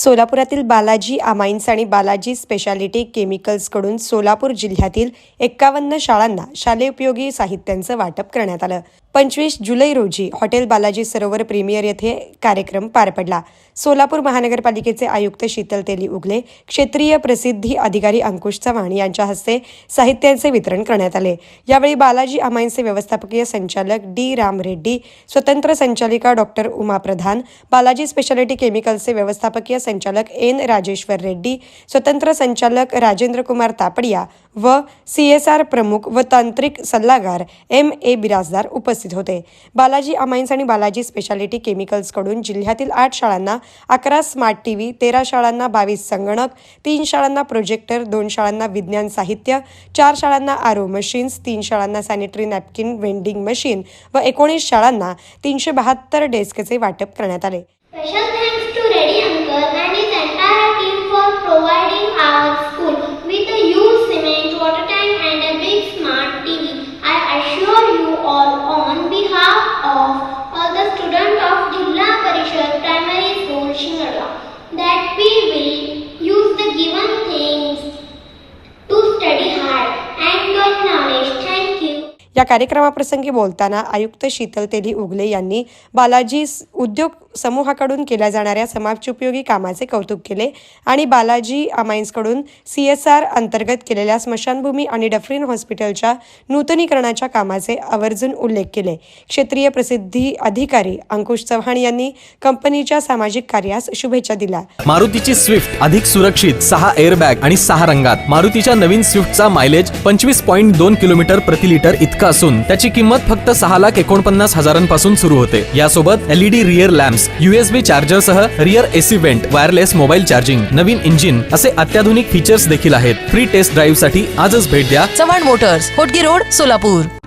सोलापुरातील Balaji amines आणि Balaji speciality केमिकल्सकडून Solapur जिल्ह्यातील 51 शाळांना शालेय उपयोगी साहित्यांचं वाटप करण्यात आलं। 25 जुलै रोजी हॉटेल बालाजी सरोवर प्रीमियर येथे कार्यक्रम पार पडला। सोलापूर महानगरपालिकेचे आयुक्त शीतल तेली उगले, क्षेत्रीय प्रसिद्धी अधिकारी अंकुश चव्हाण यांच्या हस्ते साहित्यांचे वितरण करण्यात आले। यावेळी बालाजी अमाइन्सचे व्यवस्थापकीय संचालक डी राम रेड्डी, स्वतंत्र संचालिका डॉक्टर उमा प्रधान, बालाजी स्पेशालिटी केमिकल्सचे व्यवस्थापकीय संचालक एन राजेश्वर रेड्डी, स्वतंत्र संचालक राजेंद्र कुमार तापडिया व CSR प्रमुख व तांत्रिक सल्लागार MA बिराजदार उपस्थित होते। बालाजी अमाइन्स आणि बालाजी स्पेशालिटी केमिकल्सकडून जिल्ह्यातील 8 शाळांना 11 स्मार्ट टीव्ही, 13 शाळांना 22 संगणक, 3 शाळांना प्रोजेक्टर, 2 शाळांना विज्ञान साहित्य, 4 शाळांना RO मशीन्स, 3 शाळांना सॅनिटरी नॅपकिन वेंडिंग मशीन व 19 शाळांना 372 डेस्कचे वाटप करण्यात आले। Special thanks to Reddy uncle and his entire team for providing our school with a huge cement, water tank and a big smart TV. I assure you all on behalf of all the students of Jilla Parishad Primary School, Shingadwa, that we will use the given things to study hard and gain knowledge. Thank you. या कार्यक्रमाप्रसंगी बोलताना आयुक्त शीतल तेली उगले यांनी बालाजी उद्योग समूहाकडून केल्या जाणाऱ्या समाजोपयोगी कामाचे कौतुक केले आणि बालाजी अमाइन्सकडून CSR अंतर्गत केलेल्या स्मशानभूमी आणि डफरीन हॉस्पिटलच्या नूतनीकरणाच्या कामाचे आवर्जून उल्लेख केले। क्षेत्रीय प्रसिद्धी अधिकारी अंकुश चव्हाण यांनी कंपनीच्या सामाजिक कार्यास शुभेच्छा दिल्या। मारुतीची स्विफ्ट अधिक सुरक्षित 6 एअरबॅग आणि 6 रंगात। मारुतीच्या नवीन स्विफ्टचा मायलेज 25.2 किलोमीटर प्रति लिटर इतका असून त्याची किंमत फक्त 6,49,000 सुरू होते। यासोबत LED rear lamps, USB charger सह rear AC vent, wireless mobile charging, नवीन इंजिन असे अत्याधुनिक फीचर्स देखील आहेत। फ्री टेस्ट ड्राईव्ह साठी आजच भेट द्या चव्हाण मोटर्स, होटगी रोड, सोलापूर।